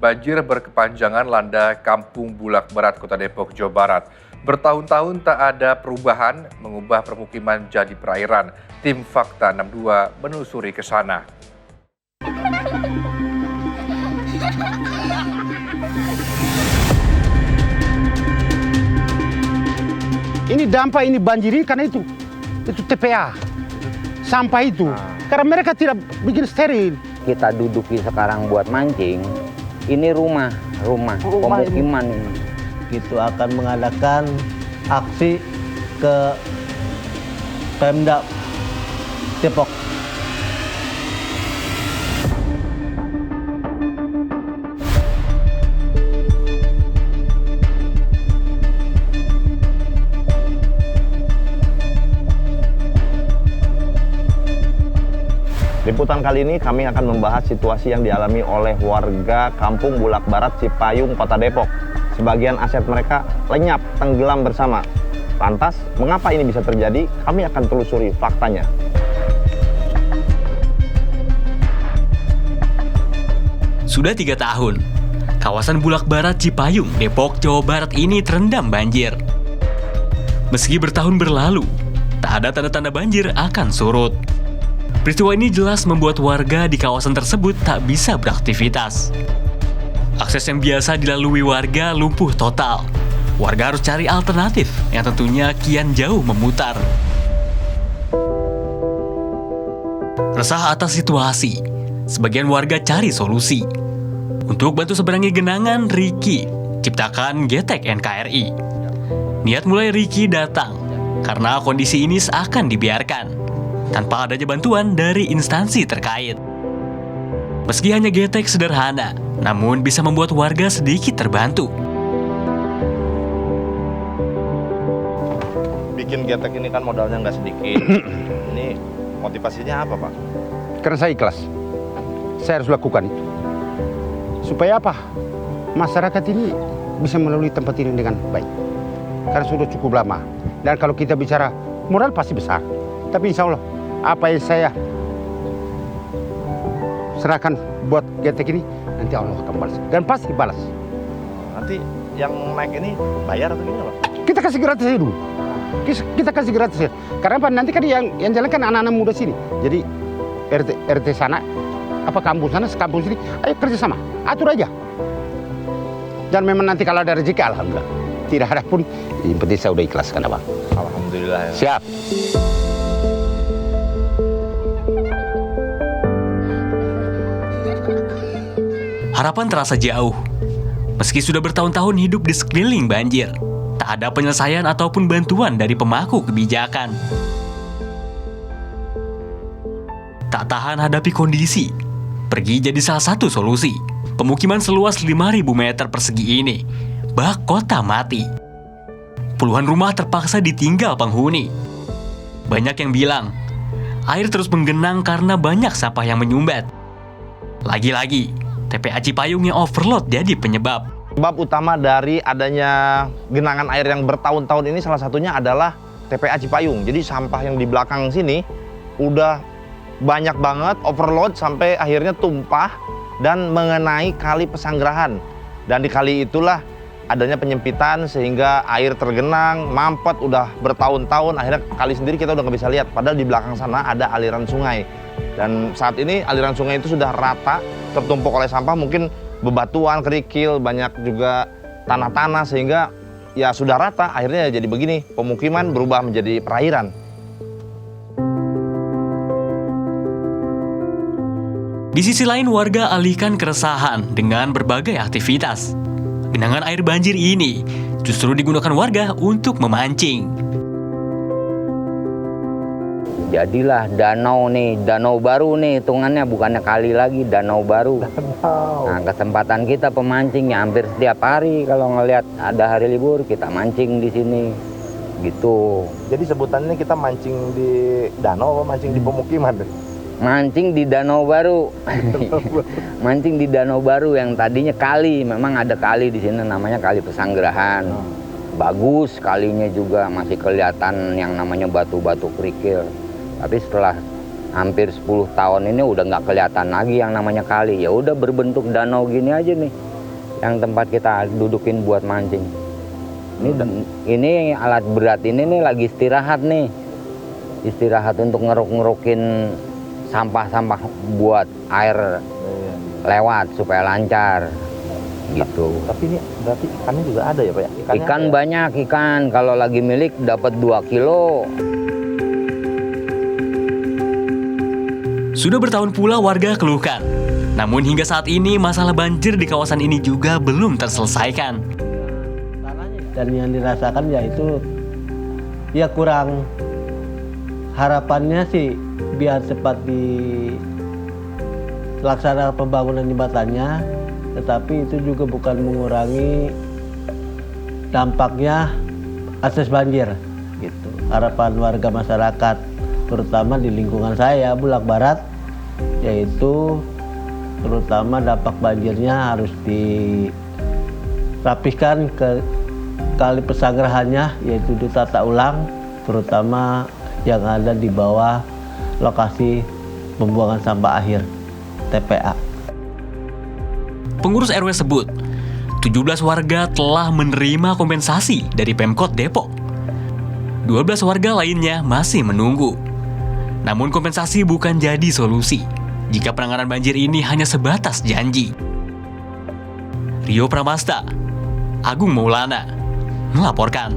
Banjir berkepanjangan landa Kampung Bulak Barat, Kota Depok, Jawa Barat. Bertahun-tahun tak ada perubahan, mengubah permukiman jadi perairan. Tim Fakta 62 menelusuri ke sana. Ini dampak ini banjir karena itu TPA, sampah itu. Karena mereka tidak bikin steril. Kita duduki sekarang buat mancing, ini rumah pemukiman ini. Itu akan mengadakan aksi ke Pemda Depok. Liputan kali ini kami akan membahas situasi yang dialami oleh warga Kampung Bulak Barat, Cipayung, Kota Depok. Sebagian aset mereka lenyap, tenggelam bersama. Lantas, mengapa ini bisa terjadi? Kami akan telusuri faktanya. Sudah 3 tahun, kawasan Bulak Barat, Cipayung, Depok, Jawa Barat ini terendam banjir. Meski bertahun berlalu, tak ada tanda-tanda banjir akan surut. Peristiwa ini jelas membuat warga di kawasan tersebut tak bisa beraktivitas. Akses yang biasa dilalui warga lumpuh total. Warga harus cari alternatif yang tentunya kian jauh memutar. Resah atas situasi, sebagian warga cari solusi. Untuk bantu seberangi genangan, Ricky ciptakan Getek NKRI. Niat mulai Ricky datang karena kondisi ini seakan dibiarkan tanpa adanya bantuan dari instansi terkait. Meski hanya getek sederhana, namun bisa membuat warga sedikit terbantu. Bikin getek ini kan modalnya nggak sedikit. Ini motivasinya apa, Pak? Karena saya ikhlas. Saya harus lakukan itu. Supaya apa? Masyarakat ini bisa melalui tempat ini dengan baik. Karena sudah cukup lama. Dan kalau kita bicara moral pasti besar. Tapi insya Allah, apa yang saya serahkan buat getek ini, nanti Allah akan balas. Dan pasti balas. Nanti yang naik ini bayar atau gimana, Pak? Kita kasih gratis aja dulu. Kita kasih gratis aja. Karena apa? Nanti kan yang jalan kan anak-anak muda sini. Jadi RT sana, apa kampus sana, sekampus sini, ayo kerjasama. Atur aja. Dan memang nanti kalau ada rezeki, alhamdulillah. Tidak ada pun, yang penting saya udah ikhlaskan, Abang. Alhamdulillah ya. Siap. Harapan terasa jauh. Meski sudah bertahun-tahun hidup di sekeliling banjir, tak ada penyelesaian ataupun bantuan dari pemangku kebijakan. Tak tahan hadapi kondisi, pergi jadi salah satu solusi. Pemukiman seluas 5.000 meter persegi ini, bak kota mati. Puluhan rumah terpaksa ditinggal penghuni. Banyak yang bilang, air terus menggenang karena banyak sampah yang menyumbat. Lagi-lagi, TPA Cipayung yang overload jadi penyebab. Sebab utama dari adanya genangan air yang bertahun-tahun ini salah satunya adalah TPA Cipayung. Jadi sampah yang di belakang sini udah banyak banget overload sampai akhirnya tumpah dan mengenai kali Pesanggerahan. Dan di kali itulah adanya penyempitan sehingga air tergenang, mampet udah bertahun-tahun. Akhirnya kali sendiri kita udah nggak bisa lihat. Padahal di belakang sana ada aliran sungai. Dan saat ini aliran sungai itu sudah rata, tertumpuk oleh sampah, mungkin bebatuan, kerikil, banyak juga tanah-tanah sehingga ya sudah rata, akhirnya jadi begini, pemukiman berubah menjadi perairan. Di sisi lain, warga alihkan keresahan dengan berbagai aktivitas. Genangan air banjir ini justru digunakan warga untuk memancing. Jadilah danau nih, danau baru nih hitungannya, bukannya kali lagi, danau baru. Nah, kesempatan kita pemancingnya hampir setiap hari kalau ngelihat ada hari libur kita mancing di sini. Gitu. Jadi sebutannya kita mancing di danau apa mancing di pemukiman? Mancing di danau baru. Mancing di danau baru yang tadinya kali, memang ada kali di sini namanya Kali Pesanggerahan. Bagus kalinya juga, masih kelihatan yang namanya batu-batu kerikil. Tapi setelah hampir 10 tahun ini udah nggak kelihatan lagi yang namanya kali. Ya udah berbentuk danau gini aja nih. yang tempat kita dudukin buat mancing. Ini alat berat ini nih lagi istirahat nih. Istirahat untuk ngeruk-ngerukin sampah-sampah buat air lewat supaya lancar gitu. Tapi ini berarti ikannya juga ada ya Pak ya? Ikan banyak ikan, kalau lagi milik dapat 2 kilo. Sudah bertahun pula warga keluhkan. Namun hingga saat ini masalah banjir di kawasan ini juga belum terselesaikan. Dan yang dirasakan yaitu ya kurang, harapannya sih biar cepat dilaksanakan pembangunan jembatannya, tetapi itu juga bukan mengurangi dampaknya akses banjir gitu. Harapan warga masyarakat terutama di lingkungan saya Bulak Barat yaitu terutama dampak banjirnya harus dirapihkan ke kali pesanggerahannya, yaitu ditata ulang, terutama yang ada di bawah lokasi pembuangan sampah akhir TPA. Pengurus RW sebut, 17 warga telah menerima kompensasi dari Pemkot Depok. 12 warga lainnya masih menunggu. Namun kompensasi bukan jadi solusi jika penanganan banjir ini hanya sebatas janji. Rio Pramasta, Agung Maulana melaporkan.